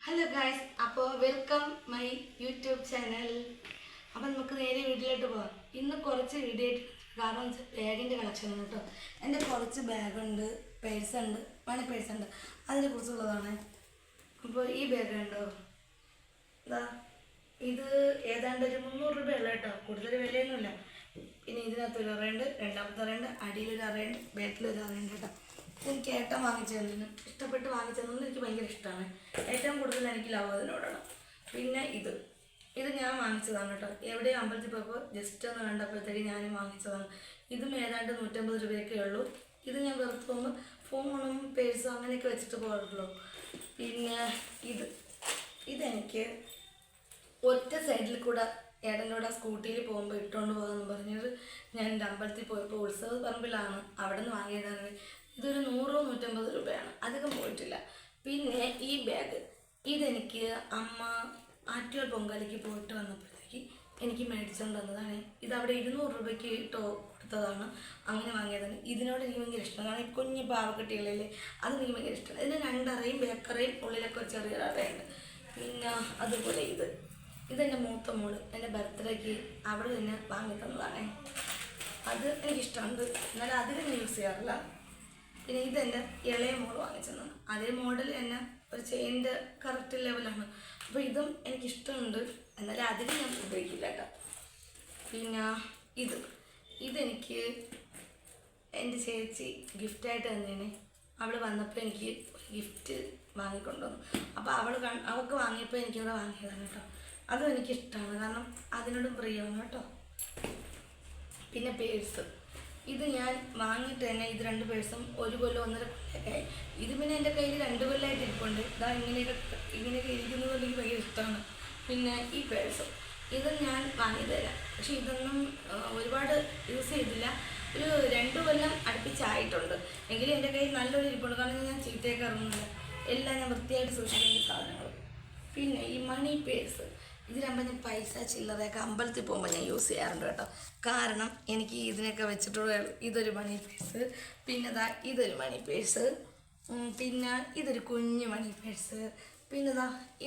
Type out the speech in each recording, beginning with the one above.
Hello guys, അപ്പോൾ welcome my YouTube channel. അപ്പം നമുക്ക് നേരെ വീട്ടിലോട്ട് പോകാം. ഇന്ന് കുറച്ച് വീഡിയോ കാരണം ബാഗിൻ്റെ കളക്ഷനാണ് കേട്ടോ. എൻ്റെ കുറച്ച് ബാഗുണ്ട്, പേഴ്സുണ്ട്, മണി പേഴ്സുണ്ട്, അതിനെ കുറിച്ചുള്ളതാണ്. അപ്പോൾ ഈ ബാഗ് ഉണ്ടോ, ഇതാ ഇത് ഏതാണ്ട് ഒരു 300 രൂപയുള്ള കേട്ടോ, കൂടുതൽ വിലയൊന്നുമില്ല. പിന്നെ ഇതിനകത്തൊരു അറയുണ്ട്, രണ്ടാമത്തെ അറയുണ്ട്, അടിയിലൊരു അറയുണ്ട്, ബാക്കിലൊരു അറയുണ്ട് കേട്ടോ. എനിക്ക് ഏട്ടൻ വാങ്ങിച്ചു തന്നു, ഇഷ്ടപ്പെട്ട് വാങ്ങിച്ചു തന്നു, എനിക്ക് ഭയങ്കര ഇഷ്ടമാണ്. ഏറ്റവും കൂടുതൽ എനിക്ക് ലവ് അതിനോടാണ്. പിന്നെ ഇത് ഞാൻ വാങ്ങിച്ചതാണ് കേട്ടോ. എവിടെയും അമ്പലത്തിൽ പോയപ്പോൾ ജസ്റ്റ് ഒന്ന് കണ്ടപ്പോഴത്തേക്ക് ഞാനും വാങ്ങിച്ചതാണ്. ഇതും ഏതാണ്ട് 150 രൂപയൊക്കെ ഉള്ളൂ. ഇത് ഞാൻ വെറുതെ പോകുമ്പോൾ ഫോണും പേഴ്സും അങ്ങനെയൊക്കെ വെച്ചിട്ട് പോകാറുള്ളൂ. പിന്നെ ഇതെനിക്ക് ഒറ്റ സൈഡിൽ കൂടെ ഏട്ടൻ്റെ സ്കൂട്ടിയിൽ പോകുമ്പോൾ ഇട്ടുകൊണ്ട് പോകാമെന്ന് പറഞ്ഞത് ഞാൻ എൻ്റെ അമ്പലത്തിൽ പോയപ്പോൾ ഉത്സവ പറമ്പിലാണ്, അവിടെ നിന്ന് വാങ്ങിയതാണ്. ഇതൊരു 100-150 രൂപയാണ്, അധികം പോയിട്ടില്ല. പിന്നെ ഈ ബാഗ് ഇതെനിക്ക് അമ്മ ആറ്റുകാൽ പൊങ്കാലയ്ക്ക് പോയിട്ട് വന്നപ്പോഴത്തേക്ക് എനിക്ക് മേടിച്ചുകൊണ്ട് തന്നതാണ്. ഇതവിടെ 200 രൂപയ്ക്ക് കൊടുത്തതാണ്, അങ്ങനെ വാങ്ങിയതാണ്. ഇതിനോട് എനിക്ക് ഭയങ്കര ഇഷ്ടമാണ്, കാരണം ഈ കുഞ്ഞ് പാവക്കെട്ടികളില്ലേ, അതെനിക്ക് ഭയങ്കര ഇഷ്ടമാണ്. ഇതിന് 2 അറയും ബേക്കറയും ഉള്ളിലൊക്കെ ഒരു ചെറിയൊരു അറയുണ്ട്. പിന്നെ അതുപോലെ ഇതെൻ്റെ മൂത്ത മോള് എൻ്റെ ബർത്ത്ഡേക്ക് അവിടെ തന്നെ വാങ്ങി തന്നതാണ്. അത് എനിക്കിഷ്ടമുണ്ട്, എന്നാലും അധികം യൂസ് ചെയ്യാറില്ല. പിന്നെ ഇതെൻ്റെ ഇളയ മോള് വാങ്ങിച്ചതാണ്, അതേ മോഡൽ തന്നെ, ഒരു ചെയിൻ്റെ കറക്റ്റ് ലെവലാണ്. അപ്പോൾ ഇതും എനിക്കിഷ്ടമുണ്ട്, എന്നാലും അധികം ഞാൻ ഉപയോഗിക്കില്ല കേട്ടോ. പിന്നെ ഇതെനിക്ക് എൻ്റെ ചേച്ചി ഗിഫ്റ്റായിട്ട് തന്നേനെ. അവൾ വന്നപ്പോൾ എനിക്ക് ഗിഫ്റ്റ് വാങ്ങിക്കൊണ്ടുവന്നു. അപ്പോൾ അവൾക്ക് വാങ്ങിയപ്പോൾ എനിക്കിവിടെ വാങ്ങിയതാണ് കേട്ടോ. അതും എനിക്കിഷ്ടമാണ്, കാരണം അതിനോടും പ്രിയമാണ് കേട്ടോ. പിന്നെ പേഴ്സ് ഇത് ഞാൻ വാങ്ങിയിട്ട് തന്നെ, ഇത് 2 പേഴ്സും 1 കൊല്ലം 1.5 കൊല്ലമൊക്കെ. ഇത് പിന്നെ എൻ്റെ കയ്യിൽ 2 കൊല്ലമായിട്ട് ഇരിപ്പുണ്ട്. ഇങ്ങനെയൊക്കെ ഇരിക്കുന്നത് എനിക്ക് ഭയങ്കര ഇഷ്ടമാണ്. പിന്നെ ഈ പേഴ്സും ഇതും ഞാൻ വാങ്ങി തരാം, പക്ഷെ ഇതൊന്നും ഒരുപാട് യൂസ് ചെയ്തില്ല, ഒരു 2 കൊല്ലം അടുപ്പിച്ചായിട്ടുണ്ട്. എങ്കിലും എൻ്റെ കയ്യിൽ നല്ലൊരു ഇരിപ്പുണ്ട്, കാരണം ഞാൻ ചീത്തയൊക്കെ ഇറങ്ങുന്നില്ല, എല്ലാം ഞാൻ വൃത്തിയായിട്ട് സൂക്ഷിക്കുന്ന സാധനങ്ങൾ. പിന്നെ ഈ മണി പേഴ്സ് ഇതിലാകുമ്പോൾ ഞാൻ പൈസ ചില്ലറയൊക്കെ അമ്പലത്തിൽ പോകുമ്പോൾ ഞാൻ യൂസ് ചെയ്യാറുണ്ട് കേട്ടോ. കാരണം എനിക്ക് ഇതിനൊക്കെ വെച്ചിട്ടുള്ള ഇതൊരു മണി പേഴ്സ്, പിന്നെ ഇതൊരു മണി പേഴ്സ്, പിന്നെ ഇതൊരു കുഞ്ഞു മണി പേഴ്സ്, പിന്നെ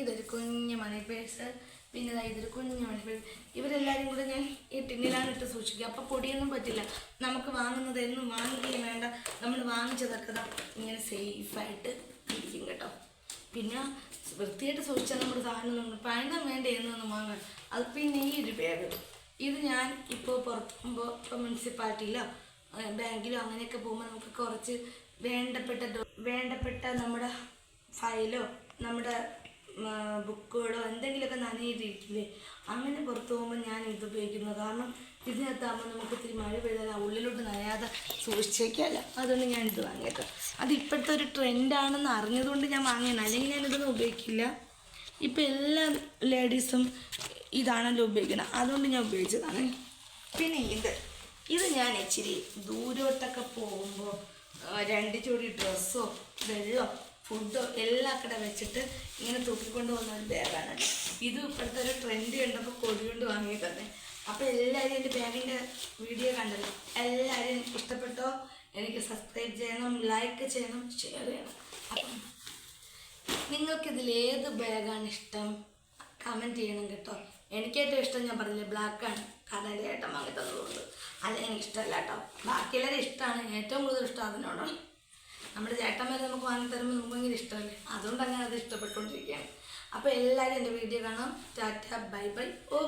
ഇതൊരു കുഞ്ഞു മണി പേഴ്സ്, പിന്നെ ഇതൊരു കുഞ്ഞു മണി പേഴ്സ്. ഇവരെല്ലാവരും കൂടെ ഞാൻ ഈ ടിന്നിലാണ് ഇട്ട് സൂക്ഷിക്കുക, അപ്പോൾ പൊടിയൊന്നും പറ്റില്ല. നമുക്ക് വാങ്ങുന്നത് എന്നും വാങ്ങിക്കുകയും വേണ്ട, നമ്മൾ വാങ്ങിച്ചതൊക്കെ ഇങ്ങനെ സേഫായിട്ട് ഇരിക്കും കേട്ടോ. പിന്നെ വൃത്തിയായിട്ട് സൂക്ഷിച്ചാൽ നമ്മുടെ സാധനം പഴം വേണ്ട എന്നൊന്നും വാങ്ങാൻ. അത് പിന്നെ ഈ ഒരു ബാഗ് ഇത് ഞാൻ ഇപ്പോൾ പുറത്ത് പോകുമ്പോൾ, ഇപ്പോൾ മുനിസിപ്പാലിറ്റിയിലോ ബാങ്കിലോ അങ്ങനെയൊക്കെ പോകുമ്പോൾ നമുക്ക് കുറച്ച് വേണ്ടപ്പെട്ട നമ്മുടെ ഫയലോ നമ്മുടെ ബുക്കുകളോ എന്തെങ്കിലുമൊക്കെ നനഞ്ഞിട്ടിരിക്കില്ലേ, അങ്ങനെ പുറത്ത് പോകുമ്പോൾ ഞാൻ ഇത് ഉപയോഗിക്കുന്നു. കാരണം ഇതിനകത്താകുമ്പോൾ നമുക്ക് ഇത്തിരി മഴ പെയ്താൽ ഉള്ളിലോട്ട് നനയാതെ സൂക്ഷിച്ച് വയ്ക്കാമല്ലോ, അതുകൊണ്ട് ഞാൻ ഇത് വാങ്ങിയത്. അത് ഇപ്പോഴത്തെ ഒരു ട്രെൻഡാണെന്ന് അറിഞ്ഞതുകൊണ്ട് ഞാൻ വാങ്ങിയത്, അല്ലെങ്കിൽ ഞാനിതൊന്നും ഉപയോഗിക്കില്ല. ഇപ്പം എല്ലാ ലേഡീസും ഇതാണല്ലോ ഉപയോഗിക്കുന്നത്, അതുകൊണ്ട് ഞാൻ ഉപയോഗിച്ചതാണ്. പിന്നെ ഇത് ഞാൻ ഇച്ചിരി ദൂരോട്ടൊക്കെ പോകുമ്പോൾ 2 ജോഡി ഡ്രസ്സോ വെള്ളമോ ഫുഡോ എല്ലാം കൂടെ വെച്ചിട്ട് ഇങ്ങനെ തൂക്കിക്കൊണ്ട് പോകുന്ന ഒരു ബാഗാണ്. ഇത് ഇപ്പോഴത്തെ ഒരു ട്രെൻഡ് കണ്ടപ്പോൾ കൊടികൊണ്ട് വാങ്ങി തന്നെ. അപ്പോൾ എല്ലാവരും എൻ്റെ ബാഗിൻ്റെ വീഡിയോ കണ്ടല്ലോ, എല്ലാവരും ഇഷ്ടപ്പെട്ടോ? എനിക്ക് സബ്സ്ക്രൈബ് ചെയ്യണം, ലൈക്ക് ചെയ്യണം, ഷെയർ ചെയ്യണം. അപ്പം നിങ്ങൾക്കിതിലേത് ബാഗാണ് ഇഷ്ടം കമൻറ്റ് ചെയ്യണം കേട്ടോ. എനിക്കേറ്റവും ഇഷ്ടം ഞാൻ പറഞ്ഞില്ലേ ബ്ലാക്കാണ്, കാരണം എൻ്റെ ഏട്ടൻ വാങ്ങി തന്നതുകൊണ്ട്. അല്ല എനിക്കിഷ്ടമല്ല കേട്ടോ, ബാക്കിയെല്ലാവരും ഇഷ്ടമാണ്, ഏറ്റവും കൂടുതൽ ഇഷ്ടം അതിനോടാണ്. നമ്മുടെ ചേട്ടന്മാർ നമുക്ക് വാങ്ങി തരുമ്പോൾ നമുക്ക് ഭയങ്കര ഇഷ്ടമല്ലേ, അതുകൊണ്ട് അങ്ങനെ അത് ഇഷ്ടപ്പെട്ടുകൊണ്ടിരിക്കുകയാണ്. അപ്പോൾ എല്ലാവരും എൻ്റെ വീഡിയോ കാണാം. ടാറ്റ, ബൈ ബൈ, ഓ.